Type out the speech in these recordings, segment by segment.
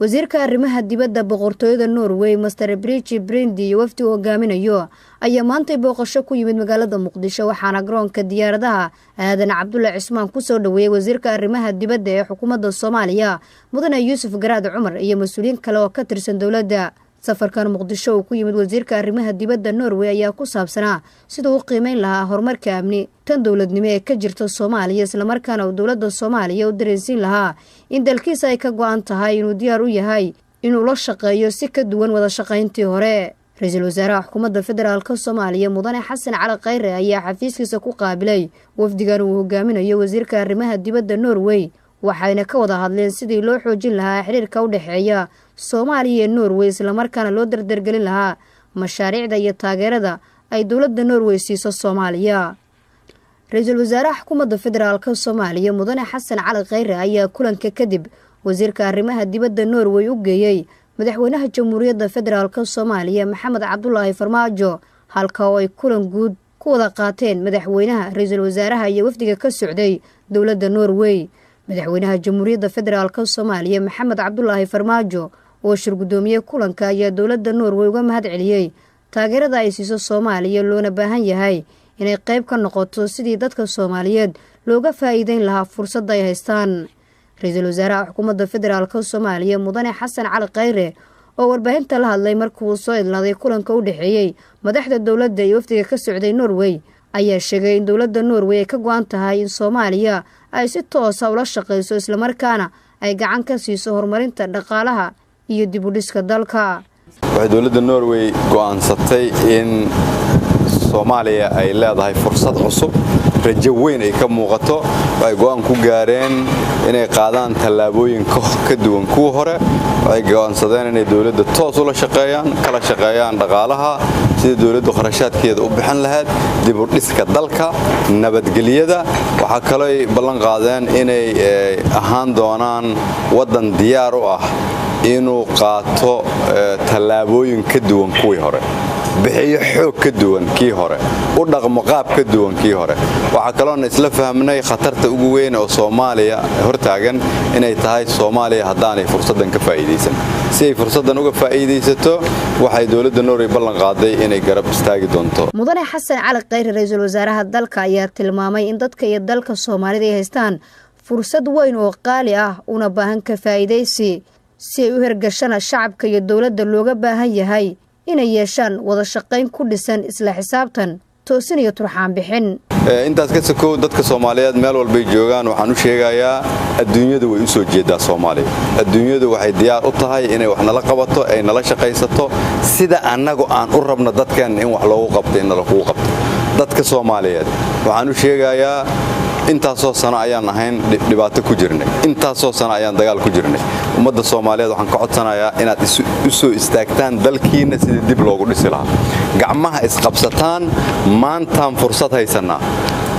wasiirka arrimaha dibadda boqortooyada Norway Master Bridge Brindi iyo wafdi hogaaminayo ayaa maantay booqasho ku yimid magaalada Muqdisho waxaana garoonka diyaaradaha aadan Cabdulla Cismaan ku soo dhaweeyay wasiirka arrimaha dibadda ee xukuumadda Soomaaliya mudane Yuusuf Garaad Cumar iyo mas'uuliyiin kale oo ka tirsan dawladda. safarkan Muqdisho ku yimid wasiirka arrimaha dibadda Norway ayaa ku saabsanaa sidoo uu qiimeyn lahaa horumarka amni tan dawladnimo ee ka jirta Soomaaliya isla markaana dawladda Soomaaliya u dareensiin lahaa in dalkiisa ay ka go'an tahay inuu diyaar u yahay inuu la shaqeeyo si ka duwan wada shaqayntii hore. Ra'iisul Wasaaraha Xukuumadda Federaalka Soomaaliya Mudane Xasan Cali Khayre ayaa xafiiskiisa ku qaabilay wafdigan uu hogaaminayo wasiirka arrimaha dibadda Norway waxayna ka wada hadleen sidii loo xoojin lahaa xiriirka u dhaxeeya Soomaaliya iyo Norway isla markaana loo dardargelin lahaa mashaariicda iyo taageerada ay dawladda Norway siiso Soomaaliya. Ra'iisul Wasaaraha Xukuumadda Federaalka Soomaaliya Mudane Xasan Cali Khayre ayaa kulanka kadib wasiirka arrimaha dibadda Norway u geeyay madaxweynaha Jamhuuriyadda Federaalka Soomaaliya Maxamed Cabdullaahi Farmaajo halka oo ay kulan guud ku wada qaateen madaxweynaha ra'iisul wasaaraha iyo wafdiga ka socday dawladda Norway. madaxweynaha Jamhuuriyadda Federaalka Soomaaliya Maxamed Cabdullaahi Farmaajo oo shir gudoomiye kulanka ayaa dawladda Norway uga mahad celiyay taageerada ay siiso Soomaaliya loona baahan yahay inay qayb ka noqoto sidii dadka Soomaaliyeed looga faa'iideyn lahaa fursad ay haystaan. Ra'iisul Wasaaraha Xukuumadda Federaalka Soomaaliya Mudane Xasan Cali Khayre oo warbaahinta la hadlay markii uu soo idlaaday kulanka u dhaxeeyay madaxda dawladda iyo wafdiga ka socday Norway ayaa sheegay in dawladda Norway ay ka go'an tahay in Soomaaliya ay si toos ah ula shaqeyso isla markaana ay gacan ka siiso horumarinta dhaqaalaha iyo dib u dhiska dalka. waxay dawladda Norway go'aansatay in Soomaaliya ay leedahay fursad cusub rajo weyn ay ka muuqato ay go'aan ku gaareen inay qaadaan tallaabooyin ka duwan kuwa hore ay go'aansadeen inay dawladda toos ula shaqeeyaan kala shaqeeyaan dhaqaalaha sida dawladdu kharashaadkeeda u bixin lahayd dib u dhiska dalka nabadgelyada waxa kale ay ballan qaadeen inay ahaan doonaan wadan diyaar u ah inuu qaato tallaabooyin ka duwan kuwii hore bixiyo xoog ka duwan kii hore u dhaqmo qaab ka duwan kii hore waxa kale oo isla fahmnay khatarta ugu weyn oo Soomaaliya hortaagan inay tahay Soomaaliya haddaanay fursadan ka faa'iideysan si ay fursadan uga faa'iideysato waxay dawladda Norway ballan qaaday inay garab istaagi doonto. Mudane Xasan Cali Khayre ra'iisul wasaaraha dalka ayaa tilmaamay in dadka iyo dalka Soomaalida ay haystaan fursad weyn oo qaali ah una baahan ka faa'iideysi si ay u hirgashana shacabka iyo dawladda looga baahan yahay inay yeeshaan wada shaqayn ku dhisan isla xisaabtan toosin iyo turxaan bixin. intaas ka sokow dadka Soomaaliyeed meel walba ay joogaan waxaan u sheegayaa adduunyadu way u soo jeedaa Soomaaliya adduunyadu waxay diyaar u tahay inay wax nala qabato ay nala shaqaysato sida annagu aan u rabno dadkan in wax loogu qabto in nala ku qabto dadka Soomaaliyeed waxaan u sheegayaa intaasoo sano ayaan ahayn dhibaato ku jirnay intaasoo sano ayaan dagaal ku jirnay ummadda Soomaaliyeed waxaan ka codsanayaa inaad u soo istaagtaan dalkiina sidii dib loogu dhisi lahaa gacmaha isqabsataan maantaan fursad haysanaa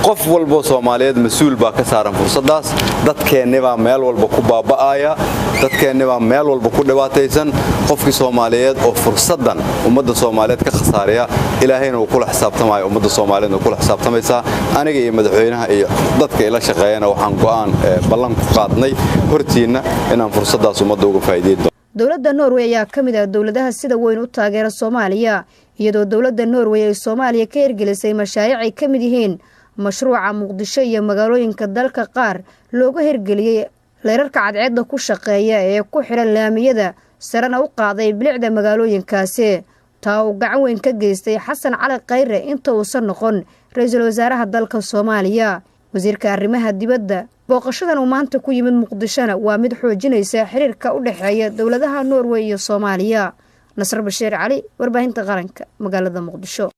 qof walba Soomaaliyeed mas'uul baa ka saaran fursadaas dadkeenniba meel walba ku baaba'aya dadkeenniba meel walba ku dhibaataysan qofkii Soomaaliyeed oo fursadan ummadda Soomaaliyeed ka khasaariya ilaahayna uu kula xisaabtamayo ummadda Soomaaliyeed uu kula xisaabtamaysa aniga iyo madaxweynaha iyo dadka ila shaqeeyana waxaan go'aan ballan ku qaadnay hortiina inaan fursadaas ummadda uga faa'iideeyo. dawladda Norway ayaa ka mid ah dawladaha sida weyn u taageera Soomaaliya iyadoo dawladda Norway ay Soomaaliya ka hirgelisay mashaariic ay ka mid yihiin mashruuca Muqdisho iyo magaalooyinka dalka qaar looga hirgeliyay leerarka cadceedda ku shaqeeya ee ku xiran laamiyada sarana u qaaday bilicda magaalooyinkaasi taa uu gacan weyn ka geystay Xasan Cali Khayre inta uusan noqon ra'iisul wasaaraha dalka Soomaaliya. wasiirka arrimaha dibadda booqashadan uu maanta ku yimid Muqdishona waa mid xoojinaysa xiriirka u dhaxeeya dawladaha Norway iyo Soomaaliya. Nasr Bashiir Cali warbaahinta qaranka magaalada Muqdisho.